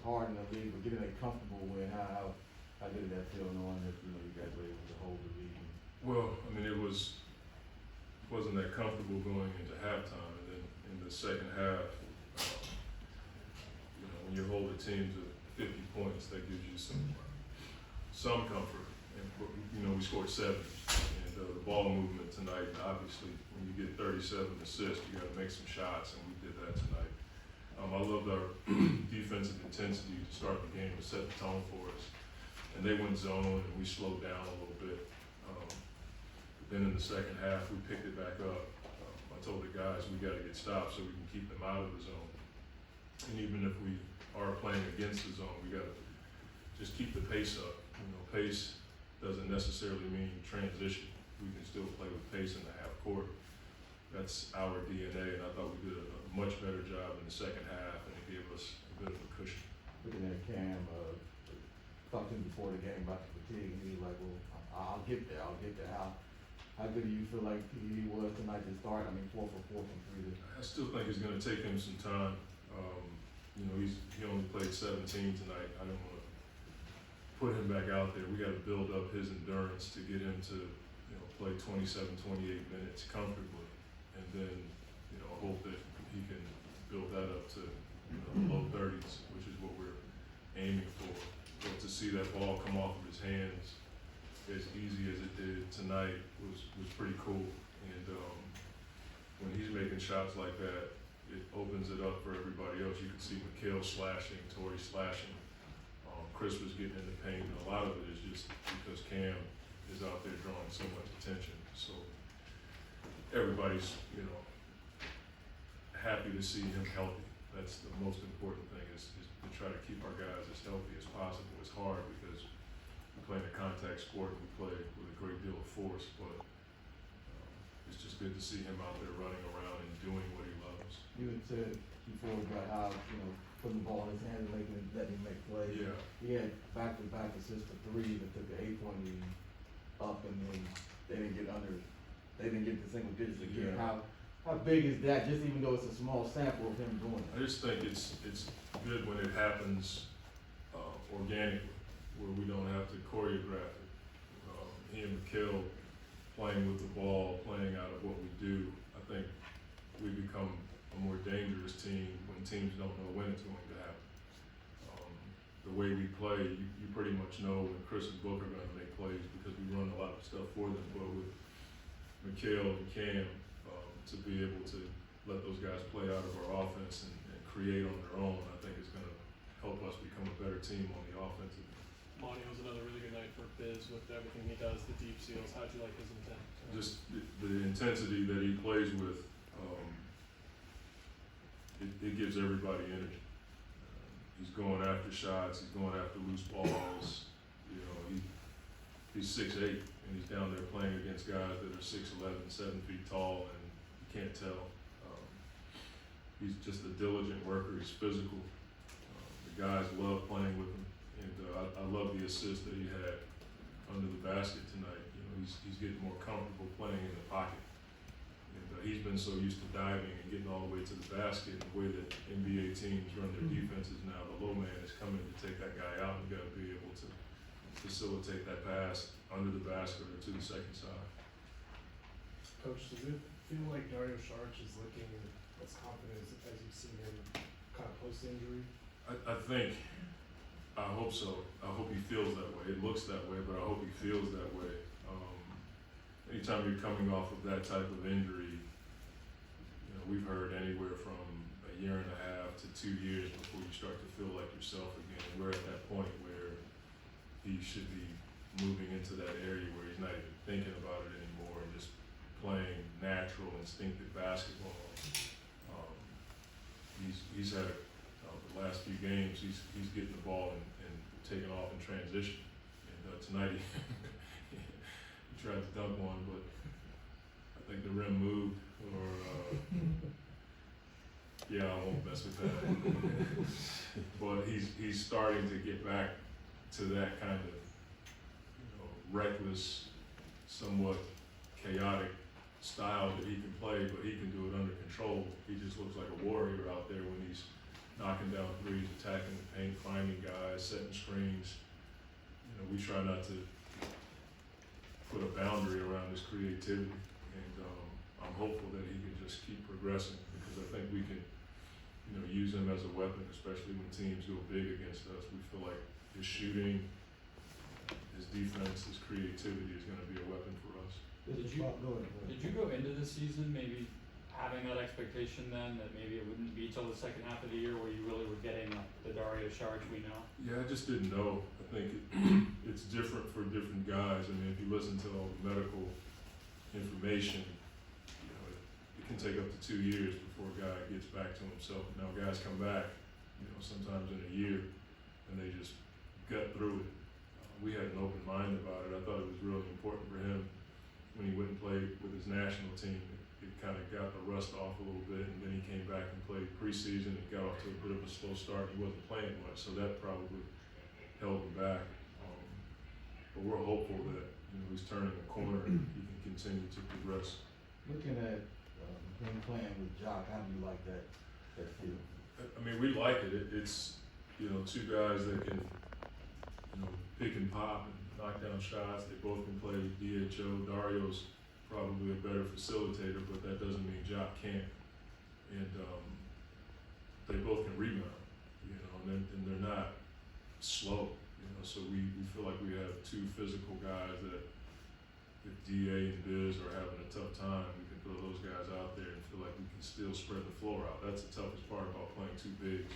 hard in the league, but getting a comfortable win, how did that feel knowing that, you guys were able to hold the lead? Well, I mean, wasn't that comfortable going into halftime, and then in the second half, when you hold a team to 50 points, that gives you some comfort. And we scored 70, and the ball movement tonight. Obviously, when you get 37 assists, you got to make some shots, and we did that tonight. I loved our defensive intensity to start the game and set the tone for us. And they went zone, and we slowed down a little bit. Then in the second half, we picked it back up. I told the guys we got to get stops so we can keep them out of the zone. And even if we are playing against the zone, we got to just keep the pace up. Pace doesn't necessarily mean transition. We can still play with pace in the half court. That's our DNA, and I thought we did a much better job in the second half, and it gave us a bit of a cushion. Looking at Cam, talked to him before the game about the fatigue, and he was like, well, I'll get there. How good do you feel like he was tonight to start? I mean, 4 for 4 from 3. I still think it's going to take him some time. He only played 17 tonight. I don't want to put him back out there. We got to build up his endurance to get him to play 27, 28 minutes comfortably, and then hope that he can build that up to low 30s, which is what we're aiming for. But to see that ball come off of his hands as easy as it did tonight was pretty cool. And when he's making shots like that, it opens it up for everybody else. You can see Mikal slashing, Torrey slashing. Chris was getting in the paint, and a lot of it is just because Cam is out there drawing so much attention. So everybody's, happy to see him healthy. That's the most important thing is to try to keep our guys as healthy as possible. It's hard because we play in a contact sport and we play with a great deal of force, but it's just good to see him out there running around and doing what he loves. You had said before about how, putting the ball in his hand and letting him make plays. Yeah. He had back-to-back assists for 3 that took the 8-point lead up, and then they didn't get the single digits again. Yeah. How big is that, just even though it's a small sample of him doing it? I just think it's good when it happens organically, where we don't have to choreograph it. He and Mikal playing with the ball, playing out of what we do, I think we become a more dangerous team when teams don't know when it's going to happen. The way we play, you pretty much know when Chris and Book are going to make plays because we run a lot of stuff for them. But with Mikal and Cam, to be able to let those guys play out of our offense and create on their own, I think is going to help us become a better team on the offensive. Monty was another really good night for Biz with everything he does, the deep seals. How'd you like his intent? Just the intensity that he plays with, it gives everybody energy. He's going after shots, he's going after loose balls. He's 6'8", and he's down there playing against guys that are 6'11", 7 feet tall, and you can't tell. He's just a diligent worker. He's physical. The guys love playing with him, and I love the assist that he had under the basket tonight. He's getting more comfortable playing in the pocket. And he's been so used to diving and getting all the way to the basket. The way that NBA teams run their defenses now, the low man is coming to take that guy out, and you got to be able to facilitate that pass under the basket or to the second side. Coach, does it feel like Dario Saric is looking as confident as you've seen him kind of post-injury? I hope so. I hope he feels that way. It looks that way, but I hope he feels that way. Anytime you're coming off of that type of injury, we've heard anywhere from a year and a half to 2 years before you start to feel like yourself again. And we're at that point where he should be moving into that area where he's not even thinking about it anymore and just playing natural, instinctive basketball. He's had the last few games. He's getting the ball and taking off in transition. And tonight he tried to dunk one, but I think the rim moved. Yeah, I won't mess with that. But he's starting to get back to that kind of reckless, somewhat chaotic style that he can play, but he can do it under control. He just looks like a warrior out there when he's knocking down threes, attacking the paint, finding guys, setting screens. You know, we try not to put a boundary around his creativity, and I'm hopeful that he can just keep progressing, because I think we can, you know, use him as a weapon, especially when teams go big against us. We feel like his shooting, his defense, his creativity is going to be a weapon for us. Did you go into the season maybe having that expectation then, that maybe it wouldn't be till the second half of the year where you really were getting the Dario Saric we know? Yeah, I just didn't know. I think it's different for different guys. I mean, if you listen to all the medical information, you know, it can take up to 2 years before a guy gets back to himself. Now, guys come back, you know, sometimes in a year, and they just gut through it. We had an open mind about it. I thought it was really important for him when he went and played with his national team. It kind of got the rust off a little bit, and then he came back and played preseason and got off to a bit of a slow start. He wasn't playing much, so that probably held him back. But we're hopeful that, you know, he's turning a corner and he can continue to progress. Looking at him playing with Jock, how do you like that feel? I mean, we like it. It's, you know, two guys that can, you know, pick and pop and knock down shots. They both can play DHO. Dario's probably a better facilitator, but that doesn't mean Jock can't. And they both can rebound, you know, and they're not slow, you know. So we feel like we have two physical guys that, if DA and Biz are having a tough time, we can throw those guys out there and feel like we can still spread the floor out. That's the toughest part about playing two bigs.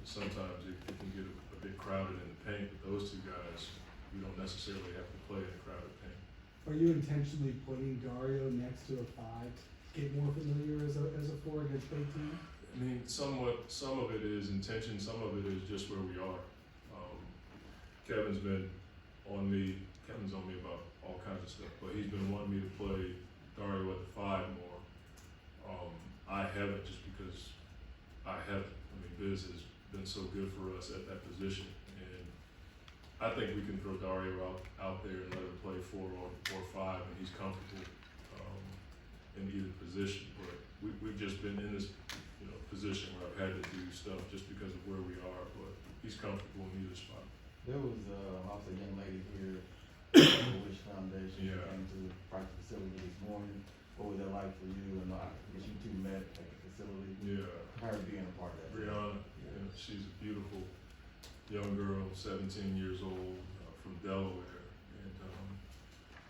Sometimes it can get a bit crowded in the paint, but those two guys, we don't necessarily have to play in a crowded paint. Are you intentionally putting Dario next to a 5 to get more familiar as a 4 against big teams? I mean, somewhat, some of it is intention, some of it is just where we are. Kevin's on me about all kinds of stuff, but he's been wanting me to play Dario at the 5 more. I haven't, just because I haven't. I mean, Biz has been so good for us at that position, and I think we can throw Dario out there and let him play 4 or 5, and he's comfortable in either position. But we've just been in this, you know, position where I've had to do stuff just because of where we are. But he's comfortable in either spot. There was also a young lady here at the Wish Foundation who Yeah. came to the practice facility this morning. What was that like for you? And I guess you two met at the facility. Yeah. Her being a part of that. Brianna, you know, she's a beautiful young girl, 17 years old, from Delaware, and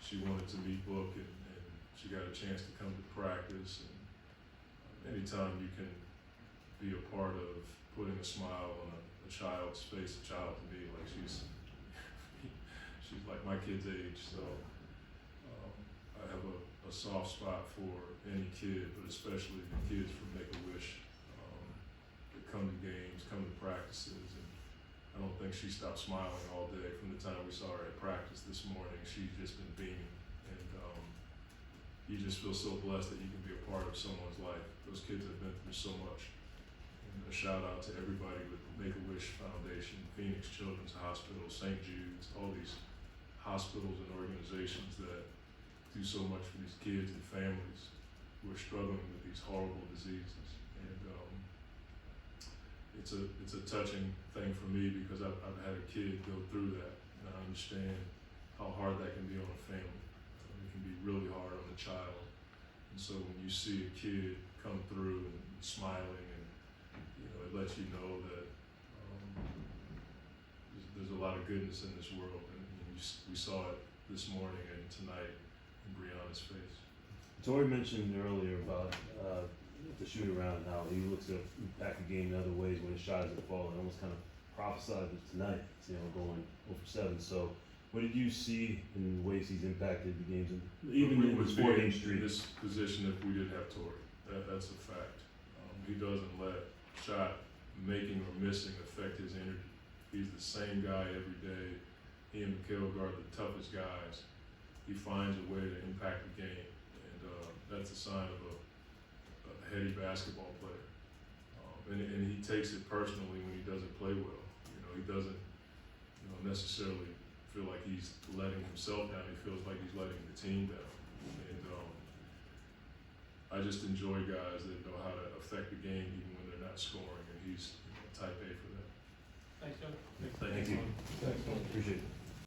she wanted to meet Book, and she got a chance to come to practice. And anytime you can be a part of putting a smile on a child's face, a child to me, like she's like my kid's age, so I have a soft spot for any kid, but especially the kids from Make-A-Wish that come to games, come to practices, and I don't think she stopped smiling all day from the time we saw her at practice this morning. She's just been beaming, and you just feel so blessed that you can be a part of someone's life. Those kids have been through so much. And a shout out to everybody with Make-A-Wish Foundation, Phoenix Children's Hospital, St. Jude's, all these hospitals and organizations that do so much for these kids and families who are struggling with these horrible diseases. And it's a touching thing for me, because I've had a kid go through that, and I understand how hard that can be on a family. It can be really hard on a child. And so when you see a kid come through and smiling, and you know, it lets you know that there's a lot of goodness in this world, and we saw it this morning and tonight in Brianna's face. Tori mentioned earlier about the shoot around, how he looks to impact the game in other ways when his shot isn't falling. Almost kind of prophesied it tonight, you know, going 0 for 7. So, what did you see in the ways he's impacted the games, and even we in would the be 4 in game streak? this position if we didn't have Tori. That's a fact. He doesn't let shot making or missing affect his energy. He's the same guy every day. He and Mikhail guard the toughest guys. He finds a way to impact the game, and that's a sign of a heady basketball player. And he takes it personally when he doesn't play well. You know, he doesn't, you know, necessarily feel like he's letting himself down. He feels like he's letting the team down. And I just enjoy guys that know how to affect the game even when they're not scoring. And he's Thank you. Thanks, man. Appreciate it.